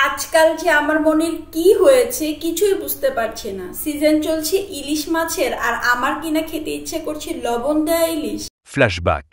আজকাল যে আমার মনের কি হয়েছে কিছুই বুঝতে পারছি না। সিজন চলছে ইলিশ মাছের আর আমার কিনা খেতে ইচ্ছে করছে লবণ দেয়া ইলিশ। ফ্ল্যাশব্যাক।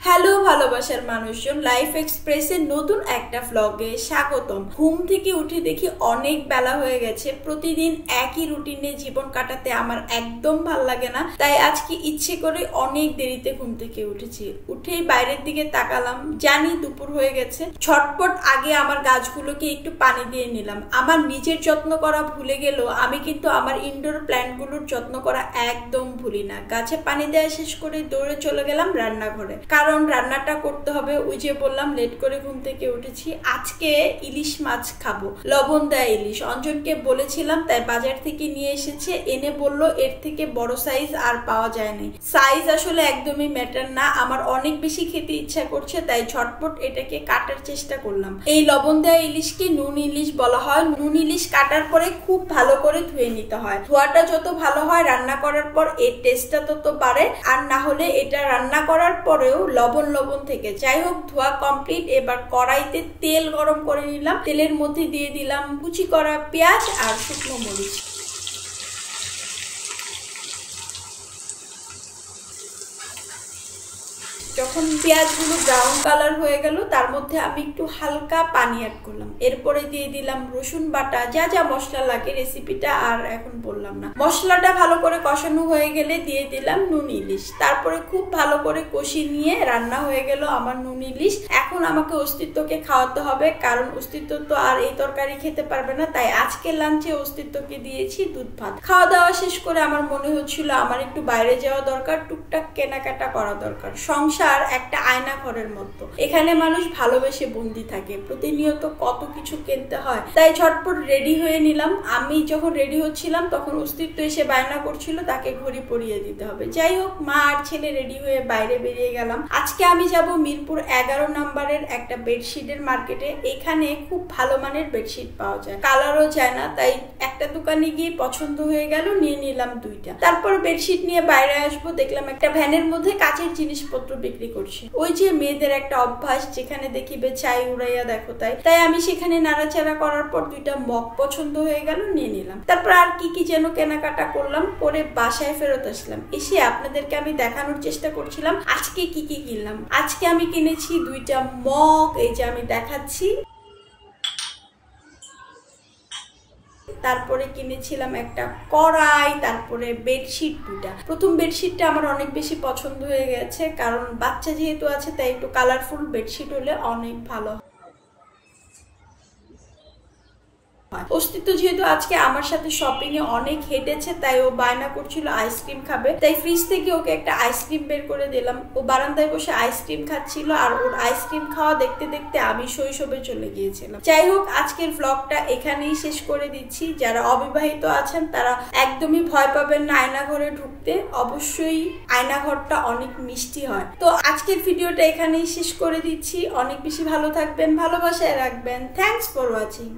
হ্যালো ভালোবাসার মানুষজন, লাইফ এক্সপ্রেসের নতুন একটা ভ্লগে স্বাগতম। ঘুম থেকে উঠে দেখি অনেক বেলা হয়ে গেছে। প্রতিদিন একই রুটিনে জীবন কাটাতে আমার একদম ভাল লাগে না, তাই আজকে ইচ্ছে করে অনেক দেরিতে ঘুম থেকে উঠেছি। উঠেই বাইরের দিকে তাকালাম, জানি দুপুর হয়ে গেছে। ছটপট আগে আমার গাছগুলোকে একটু পানি দিয়ে নিলাম। আমার নিজের যত্ন করা ভুলে গেলেও আমি কিন্তু আমার ইনডোর প্ল্যান্টগুলোর যত্ন করা একদম ভুলি না। গাছে পানি দেওয়া শেষ করে দৌড়ে চলে গেলাম রান্নাঘরে, কারণ রান্নাটা করতে হবে। ওই যে বললাম লেট করে ঘুম থেকে উঠেছি। আজকে ইলিশ মাছ খাবো, লবণ দেয়া ইলিশ। অঞ্জনকে বলেছিলাম, তাই বাজার থেকে নিয়ে এসেছে। এনে বলল এর থেকে বড় সাইজ আর পাওয়া যায়নি। সাইজ আসলে একদমই ম্যাটার না, আমার অনেক বেশি খেতে ইচ্ছা করছে, তাই ঝটপট এটাকে কাটার চেষ্টা করলাম। এই লবণ দেয়া ইলিশকে নুন ইলিশ বলা হয়। নুন ইলিশ কাটার পরে খুব ভালো করে ধুয়ে নিতে হয়। ধোয়াটা যত ভালো হয় রান্না করার পর এর টেস্টটা তত বাড়ে, আর না হলে এটা রান্না করার পরেও লবণ লবণ থেকে। যাই হোক, ধোয়া কমপ্লিট। এবার কড়াইতে তেল গরম করে নিলাম। তেলের মধ্যে দিয়ে দিলাম কুচি করা পেঁয়াজ আর শুকনো মরিচ। যখন পেঁয়াজগুলো ব্রাউন কালার হয়ে গেল, তার মধ্যে আমি একটু হালকা পানি অ্যাড করলাম। এরপরে দিয়ে দিলাম রসুন বাটা, যা যা মশলা লাগে রেসিপিটা আর এখন বললাম না। মশলাটা ভালো করে কষানো হয়ে গেলে দিয়ে দিলাম নুন ইলিশ। তারপরে খুব ভালো করে কষিয়ে নিয়ে রান্না হয়ে গেল আমার নুন ইলিশ। এখন আমাকে অস্তিত্বকে খাওয়াতে হবে, কারণ অস্তিত্ব তো আর এই তরকারি খেতে পারবে না। তাই আজকে লাঞ্চে অস্তিত্বকে দিয়েছি দুধ ভাত। খাওয়া দাওয়া শেষ করে আমার মনে হচ্ছিল আমার একটু বাইরে যাওয়া দরকার, টুকটাক কেনাকাটা করা দরকার। সংসার একটা আয়না ঘরের মতো, এখানে মানুষ ভালোবেসে বন্দি থাকে, প্রতিনিয়ত কত কিছু কিনতে হয়। তাই ঝটপট রেডি হয়ে নিলাম। আমি যখন রেডি হচ্ছিলাম তখন অস্তিত্ব এসে বায়না করছিল তাকে ঘড়ি পরিয়ে দিতে হবে। যাই হোক, মা আর ছেলে রেডি হয়ে বাইরে বেরিয়ে গেলাম। আজকে আমি যাব মিরপুর 11 নম্বরের একটা বেডশিটের মার্কেটে। এখানে খুব ভালো মানের বেডশিট পাওয়া যায়, কালারও যায় না। তাই একটা দোকানে গিয়ে পছন্দ হয়ে গেল, নিয়ে নিলাম দুইটা। তারপর বেডশিট নিয়ে বাইরে আসবো, দেখলাম একটা ভ্যানের মধ্যে কাচের জিনিসপত্র বিক্রি করছে। ওই যে মেয়েদের একটা অভ্যাস, যেখানে দেখিবে চাই উড়াইয়া দেখো তাই আমি সেখানে নাড়াচাড়া করার পর দুইটা মগ পছন্দ হয়ে গেল, নিয়ে নিলাম। তারপর আর কি কি যেন কেনাকাটা করলাম, করে বাসায় ফেরত আসলাম। এসে আপনাদেরকে আমি দেখানোর চেষ্টা করছিলাম আজকে কি কি কিনলাম। আজকে আমি কিনেছি দুইটা মগ, এই যে আমি দেখাচ্ছি। তারপরে কিনেছিলাম একটা কড়াই, তারপরে বেডশিট দুইটা। প্রথম বেডশিটটা আমার অনেক বেশি পছন্দ হয়ে গেছে, কারণ বাচ্চা যেহেতু আছে তাই একটু কালারফুল বেডশিট হলে অনেক ভালো। অস্তিত্ব যেহেতু আজকে আমার সাথে শপিং এ অনেক হেঁটেছে, তাই ও বায়না করছিল আইসক্রিম খাবে। তাই ফ্রিজ থেকে ওকে একটা আইসক্রিম বের করে দিলাম। ও বারান্দায় বসে আইসক্রিম খাচ্ছিল, আর ওর আইসক্রিম খাওয়া দেখতে দেখতে আমি শৈশবে চলে গিয়েছিলাম। যাই হোক, আজকের ব্লগটা এখানেই শেষ করে দিচ্ছি। যারা অবিবাহিত আছেন তারা একদমই ভয় পাবেন না আয়নাঘরে ঢুকতে। অবশ্যই আয়নাঘরটা অনেক মিষ্টি হয়। তো আজকের ভিডিওটা এখানেই শেষ করে দিচ্ছি। অনেক বেশি ভালো থাকবেন, ভালোবাসায় রাখবেন। Thanks for watching.